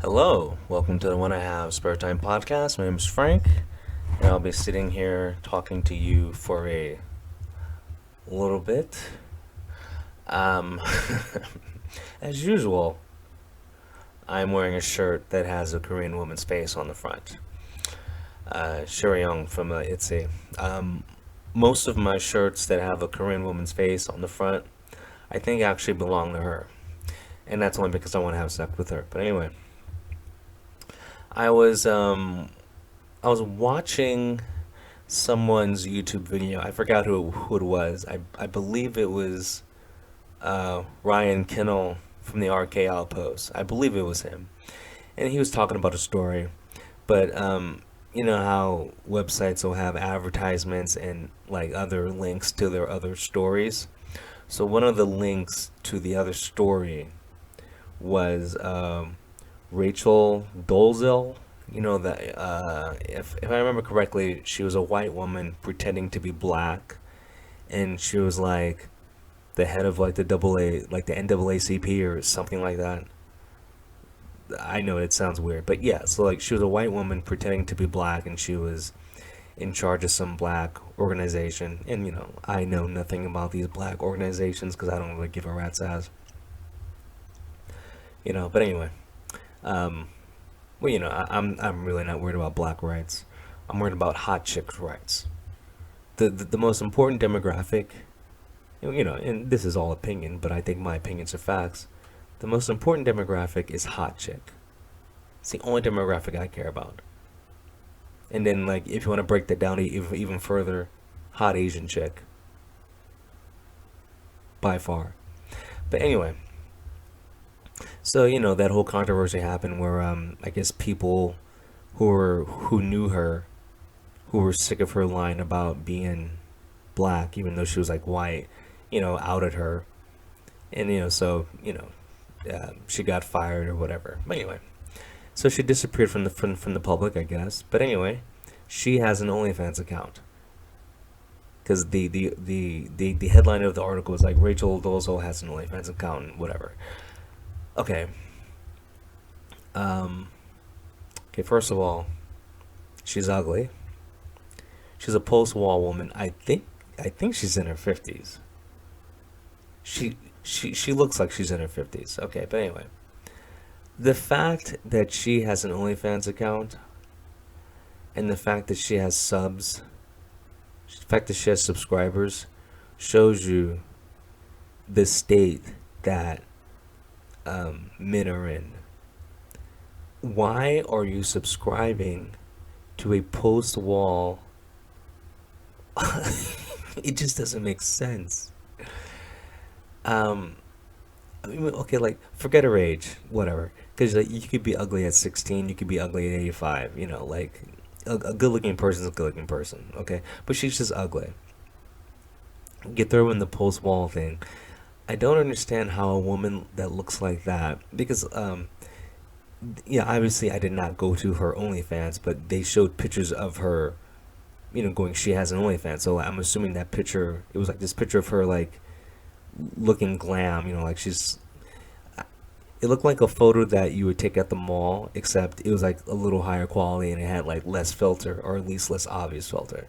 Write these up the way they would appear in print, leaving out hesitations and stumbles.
Hello, welcome to the When I Have Spare Time podcast. My name is Frank, and I'll be sitting here talking to you for a little bit. Um, as usual, I'm wearing a shirt that has a Korean woman's face on the front. Young from ITZY. Most of my shirts that have a Korean woman's face on the front, I think actually belong to her. And that's only because I want to have sex with her. But anyway, I was um I was watching someone's YouTube video. I forgot who it was. I believe it was Ryan Kinnell from the RK Outpost. I believe it was him, and he was talking about a story. But you know how websites will have advertisements and like other links to their other stories. So one of the links to the other story was Rachel Dolezal. You know that if I remember correctly, she was a white woman pretending to be black, and she was like the head of like the double A, like the NAACP or something like that. I know it sounds weird, but yeah. So like she was a white woman pretending to be black, and she was in charge of some black organization. And I know nothing about these black organizations because I don't really give a rat's ass. But anyway, um, well, I'm really not worried about black rights. I'm worried about hot chicks' rights. The most important demographic, and this is all opinion, but I think my opinions are facts. The most important demographic is hot chick. It's the only demographic I care about. And then, like, if you want to break that down even further, hot Asian chick, by far. But anyway, so that whole controversy happened where I guess people who knew her, who were sick of her lying about being black, even though she was like white, outed her, and she got fired or whatever. But anyway, so she disappeared from the public, I guess. But anyway, she has an OnlyFans account because the headline of the article was like Rachel Dolezal has an OnlyFans account and whatever. Okay. Um. Okay. First of all, she's ugly. She's a post-wall woman. I think she's in her 50s. She looks like she's in her 50s. Okay, but anyway, the fact that she has an OnlyFans account and the fact that she has subs, the fact that she has subscribers, shows you the state that men are in. Why are you subscribing to a post-wall? It just doesn't make sense. Um, I mean, okay, like forget her age, whatever. Because like, you could be ugly at 16, you could be ugly at 85. Like a good-looking person is a good-looking person, okay. But she's just ugly. You throw in the post-wall thing. I don't understand how a woman that looks like that, because yeah, obviously I did not go to her OnlyFans, but they showed pictures of her, going. She has an OnlyFans, so I'm assuming that picture. It was like this picture of her like looking glam, like she's. It looked like a photo that you would take at the mall, except it was like a little higher quality and it had like less filter, or at least less obvious filter.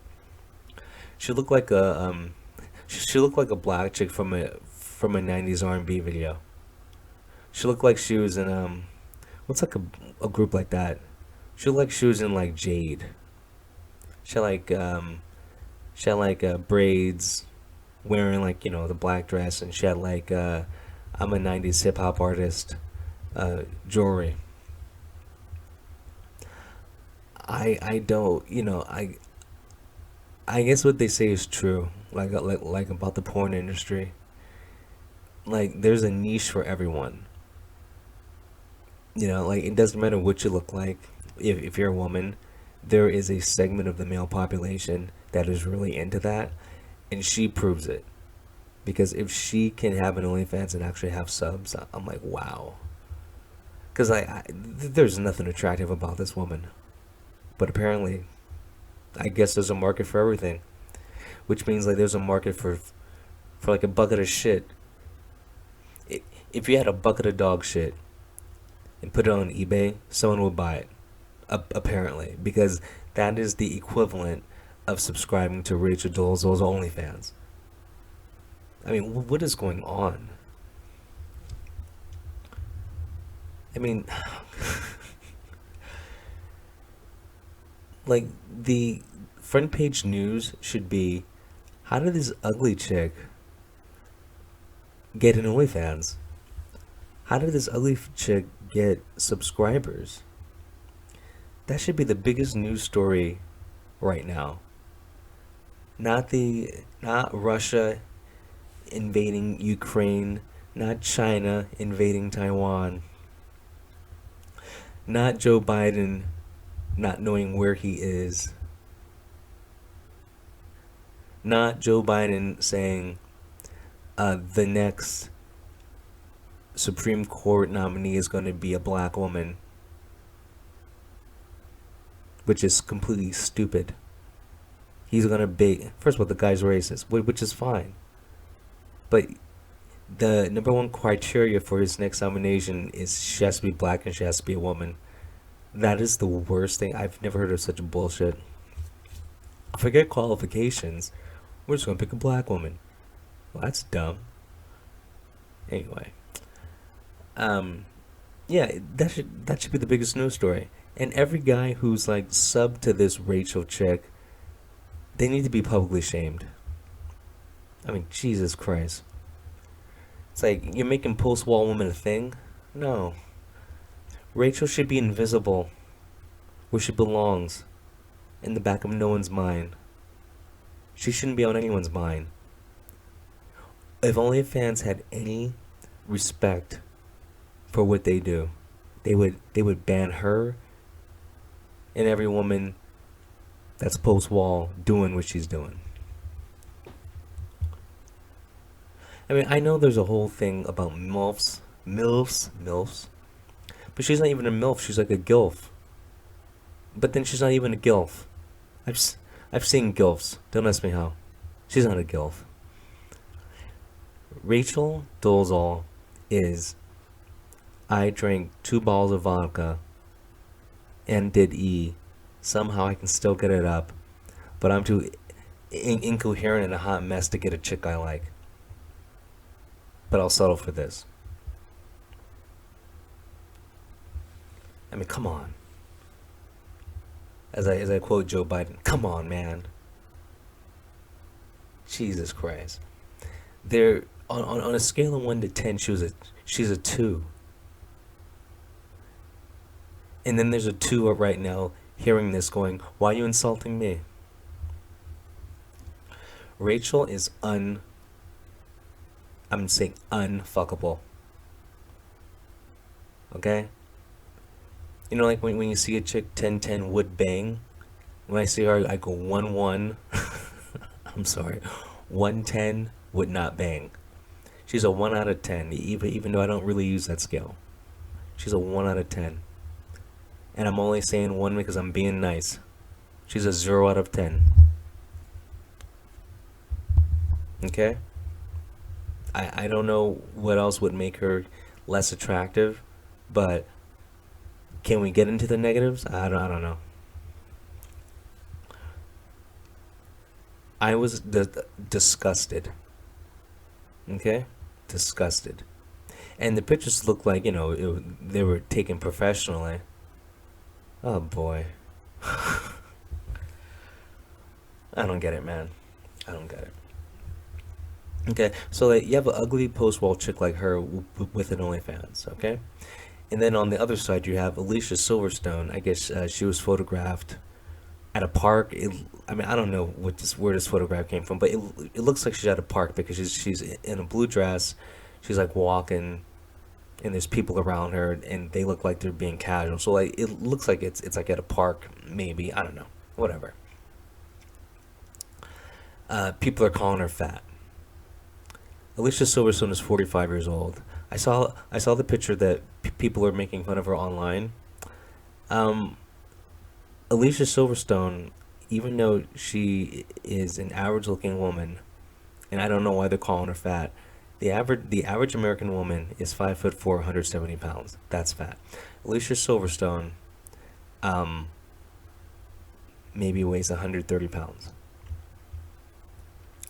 She looked like she looked like a black chick from a '90s R&B video. She looked like she was in what's like a group like that. She looked like she was in like Jade. She had like she had like braids, wearing like the black dress, and she had like I'm a '90s hip hop artist jewelry. I don't I guess what they say is true, like about the porn industry. Like there's a niche for everyone. Like it doesn't matter what you look like. If you're a woman, there is a segment of the male population that is really into that, and she proves it. Because if she can have an OnlyFans and actually have subs, I'm like, wow. Because there's nothing attractive about this woman. But apparently, I guess there's a market for everything. Which means like there's a market for like a bucket of shit. If you had a bucket of dog shit and put it on eBay, someone will buy it. Apparently, because that is the equivalent of subscribing to Rachel Dolezal's OnlyFans. I mean, what is going on? I mean, like, the front page news should be, how did this ugly chick get an OnlyFans? How did this ugly chick get subscribers? That should be the biggest news story right now. Not Russia invading Ukraine, not China invading Taiwan, not Joe Biden not knowing where he is, not Joe Biden saying the next Supreme Court nominee is going to be a black woman, which is completely stupid. He's going to be, first of all, the guy's racist, which is fine. But the number one criteria for his next nomination is she has to be black and she has to be a woman. That is the worst thing. I've never heard of such bullshit. Forget qualifications. We're just gonna pick a black woman. Well, that's dumb. Anyway, yeah, that should be the biggest news story. And every guy who's like sub to this Rachel chick, they need to be publicly shamed. I mean, Jesus Christ. It's like you're making post-wall woman a thing. No, Rachel should be invisible, where she belongs, in the back of no one's mind. She shouldn't be on anyone's mind. If OnlyFans had any respect for what they do, they would ban her and every woman that's post wall doing what she's doing. I mean, I know there's a whole thing about MILFs, but she's not even a MILF. She's like a GILF. But then she's not even a GILF. I've I've seen GILFs. Don't ask me how. She's not a GILF. Rachel Dolezal is, I drank 2 bottles of vodka and did E. Somehow I can still get it up, but I'm too incoherent and a hot mess to get a chick I like. But I'll settle for this. I mean, come on. As I quote Joe Biden, come on, man. Jesus Christ. There on a scale of 1 to 10, she's a 2. And then there's a 2 up right now hearing this going, why are you insulting me? Rachel is I'm saying unfuckable. Okay? You know, like when you see a chick 10-10 would bang. When I see her, I go 1-1. I'm sorry. 110 would not bang. She's a 1 out of 10, even though I don't really use that scale. She's a 1 out of 10. And I'm only saying 1 because I'm being nice. She's a 0 out of 10. Okay? I don't know what else would make her less attractive, but can we get into the negatives? I don't know. I was disgusted. Okay? Disgusted. And the pictures looked like, they were taken professionally. Oh boy. I don't get it, man. I don't get it. Okay, so like, you have an ugly post-wall chick like her with an OnlyFans, okay? And then on the other side, you have Alicia Silverstone. I guess she was photographed at a park. I mean, I don't know where this photograph came from, but it looks like she's at a park because she's in a blue dress. She's like walking, and there's people around her, and they look like they're being casual. So like, it looks like it's like at a park, maybe. I don't know, whatever. People are calling her fat. Alicia Silverstone is 45 years old. I saw the picture that people are making fun of her online. Alicia Silverstone, even though she is an average-looking woman, and I don't know why they're calling her fat, The average American woman is 5'4", 170 pounds. That's fat. Alicia Silverstone, um, maybe weighs 130 pounds.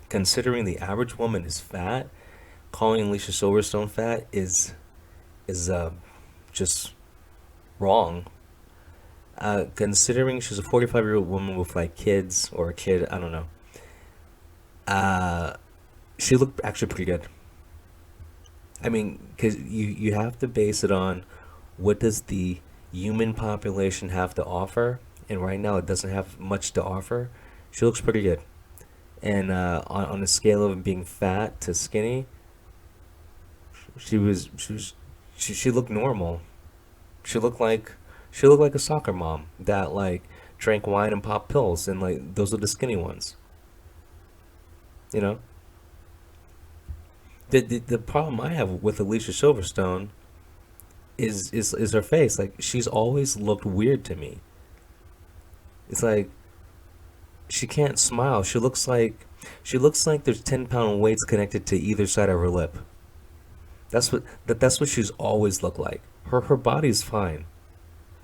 Considering the average woman is fat, calling Alicia Silverstone fat is just wrong. Considering she's a 45-year-old woman with like kids or a kid, I don't know. Uh, she looked actually pretty good. I mean, because you have to base it on what does the human population have to offer, and right now it doesn't have much to offer. She looks pretty good, and on a scale of being fat to skinny, she looked normal. She looked like she looked like a soccer mom that like drank wine and popped pills, and like those are the skinny ones, you know. The problem I have with Alicia Silverstone is her face. Like she's always looked weird to me. It's like she can't smile. She looks like there's 10-pound weights connected to either side of her lip. That's what she's always looked like. Her body's fine.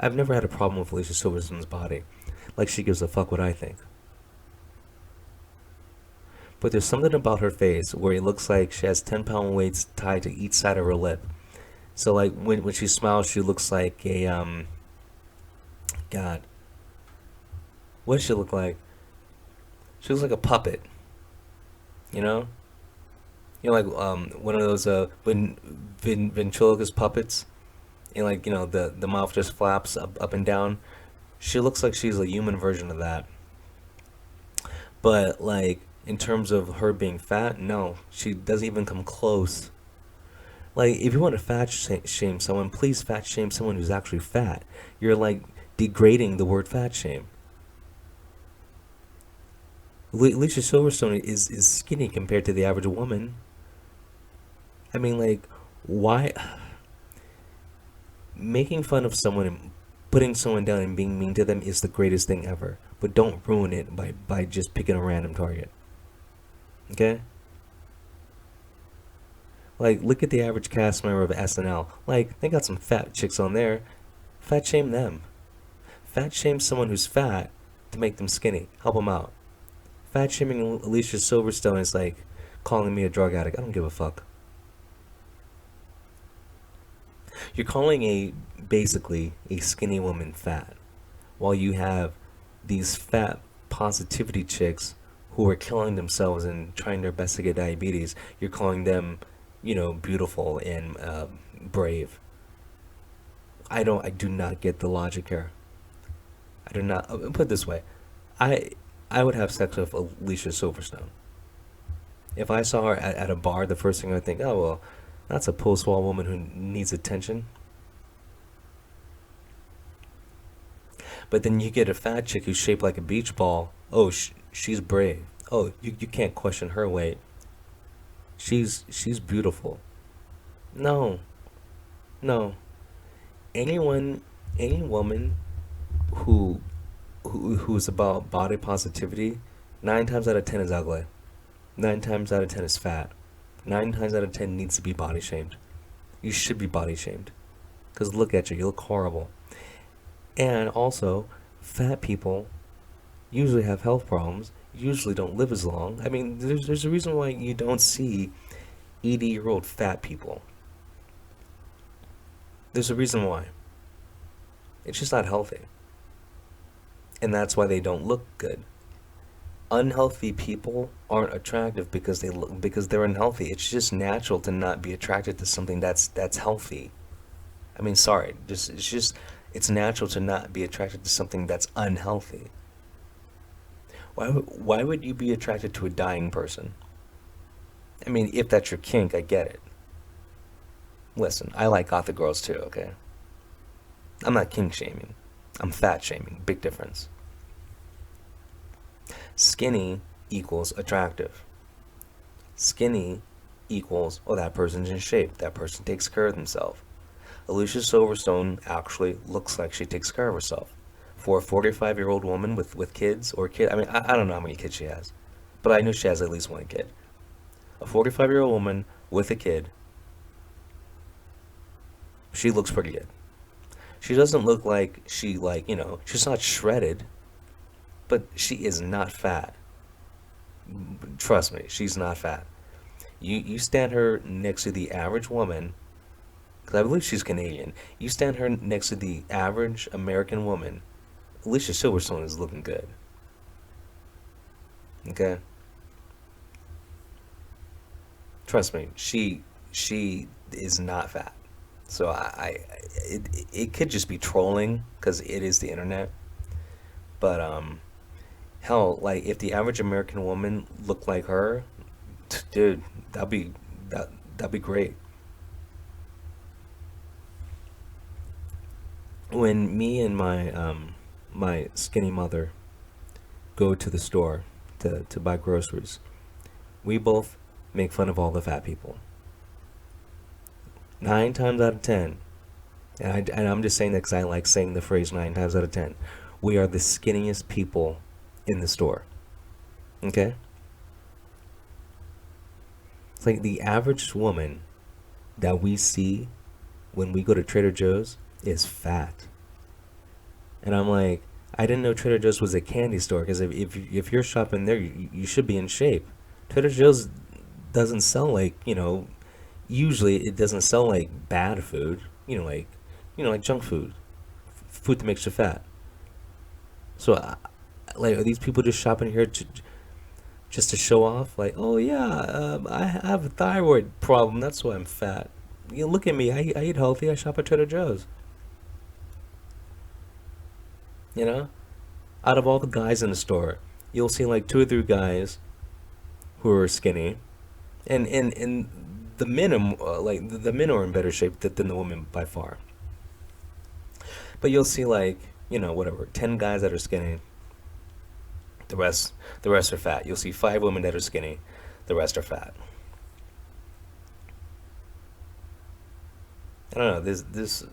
I've never had a problem with Alicia Silverstone's body. Like she gives a fuck what I think. But there's something about her face where it looks like she has 10-pound weights tied to each side of her lip. So like when she smiles, she looks like a God, what does she look like? She looks like a puppet, you know? You know, like one of those ventriloquist puppets, and like the mouth just flaps up and down. She looks like she's a human version of that. But like in terms of her being fat, no, she doesn't even come close. Like if you want to shame someone, please fat shame someone who's actually fat. You're like degrading the word fat shame. Alicia Silverstone is skinny compared to the average woman. I mean, like, why making fun of someone and putting someone down and being mean to them is the greatest thing ever. But don't ruin it by just picking a random target. Okay? Like, look at the average cast member of SNL. Like, they got some fat chicks on there. Fat shame them. Fat shame someone who's fat to make them skinny. Help them out. Fat shaming Alicia Silverstone is like calling me a drug addict. I don't give a fuck. You're calling a basically a skinny woman fat, while you have these fat positivity chicks who are killing themselves and trying their best to get diabetes. You're calling them, beautiful and brave. I do not get the logic here. I do not. Put it this way, I I would have sex with Alicia Silverstone. If I saw her at a bar, the first thing I'd think, oh well, that's a post-wall woman who needs attention. But then you get a fat chick who's shaped like a beach ball. Oh, she's brave. Oh, you can't question her weight. She's beautiful. No, no. Anyone, any woman who who's about body positivity, 9 times out of 10 is ugly. 9 times out of 10 is fat. 9 times out of 10 needs to be body shamed. You should be body shamed. Because look at you, you look horrible. And also, fat people usually have health problems, usually don't live as long. I mean, there's a reason why you don't see 80-year-old fat people. There's a reason why. It's just not healthy. And that's why they don't look good. Unhealthy people aren't attractive because they're unhealthy. It's just natural to not be attracted to something that's healthy. I mean, sorry, it's natural to not be attracted to something that's unhealthy. Why would you be attracted to a dying person? I mean, if that's your kink, I get it. Listen, I like gothic girls too, okay? I'm not kink shaming. I'm fat shaming. Big difference. Skinny equals attractive. Skinny equals, oh, that person's in shape. That person takes care of themselves. Alicia Silverstone actually looks like she takes care of herself. For a 45-year-old woman with kids or kid, I mean, I don't know how many kids she has, but I know she has at least one kid. A 45-year-old woman with a kid, she looks pretty good. She doesn't look like she's not shredded, but she is not fat. Trust me, she's not fat. You stand her next to the average woman, because I believe she's Canadian. You stand her next to the average American woman, Alicia Silverstone is looking good. Okay, trust me, she is not fat. So it could just be trolling because it is the internet. But hell, like if the average American woman looked like her, dude, that'd be that'd be great. When me and my skinny mother go to the store to buy groceries, we both make fun of all the fat people. 9 times out of 10, and I'm just saying that because I like saying the phrase 9 times out of 10, we are the skinniest people in the store. Okay? It's like the average woman that we see when we go to Trader Joe's is fat. And I'm like, I didn't know Trader Joe's was a candy store because if you're shopping there, you should be in shape. Trader Joe's doesn't sell like, usually it doesn't sell like bad food, like junk food, food that makes you fat. So, like, are these people just shopping here just to show off? Like, oh yeah, I have a thyroid problem. That's why I'm fat. Look at me. I eat healthy. I shop at Trader Joe's. You know, out of all the guys in the store, you'll see like two or three guys who are skinny, and the men are the men are in better shape than the women by far. But you'll see like whatever 10 guys that are skinny, the rest the rest are fat. You'll see 5 women that are skinny, the rest are fat. I don't know. This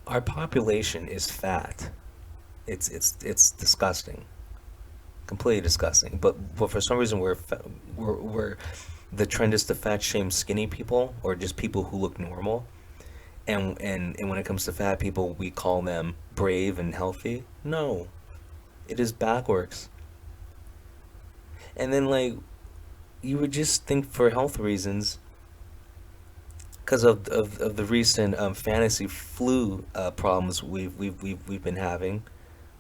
our population is fat. It's disgusting, completely disgusting. But for some reason we're the trend is to fat shame skinny people or just people who look normal. And when it comes to fat people, we call them brave and healthy. No, it is backwards. And then like you would just think for health reasons, because of the recent fantasy flu problems we've been having.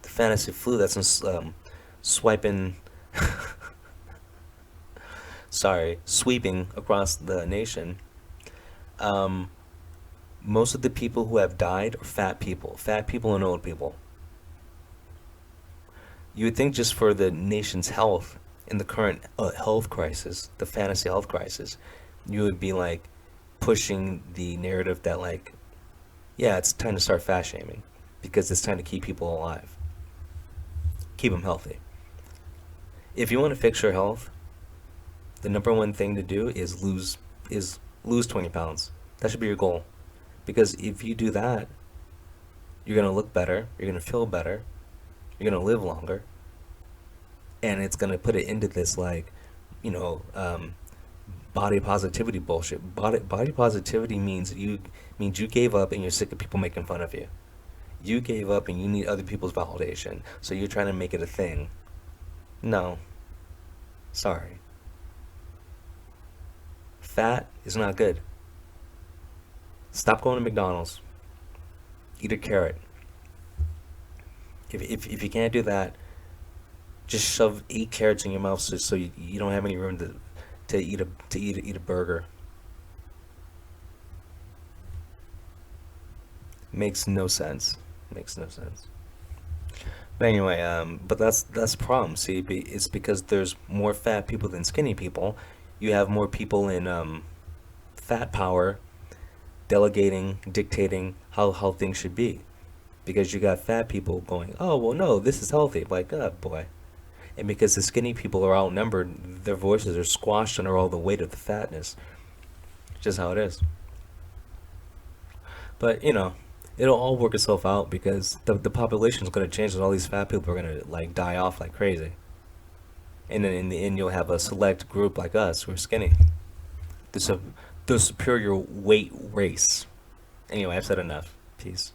The fantasy flu that's swiping, sorry, sweeping across the nation. Um, Most of the people who have died are fat people and old people. You would think just for the nation's health in the current health crisis, the fantasy health crisis, you would be like pushing the narrative that like, yeah, it's time to start fat shaming because it's time to keep people alive, keep them healthy. If you want to fix your health, the number one thing to do is lose 20 pounds. That should be your goal. Because if you do that, you're gonna look better, you're gonna feel better, you're gonna live longer, and it's gonna put it into this like, you know, body positivity bullshit. Body positivity means you gave up and you're sick of people making fun of you. You gave up and you need other people's validation, so you're trying to make it a thing. No, sorry. Fat is not good. Stop going to McDonald's. Eat a carrot. If you can't do that, just shove 8 carrots in your mouth so you don't have any room to eat a burger. Makes no sense. Makes no sense. But anyway, but that's the problem. See, it's because there's more fat people than skinny people. You have more people in fat power delegating, dictating how things should be. Because you got fat people going, oh, well, no, this is healthy. Like, oh, boy. And because the skinny people are outnumbered, their voices are squashed under all the weight of the fatness. It's just how it is. But, it'll all work itself out because the population is going to change and all these fat people are going to, like, die off like crazy. And then in the end, you'll have a select group like us who are skinny. the, the superior weight race. Anyway, I've said enough. Peace.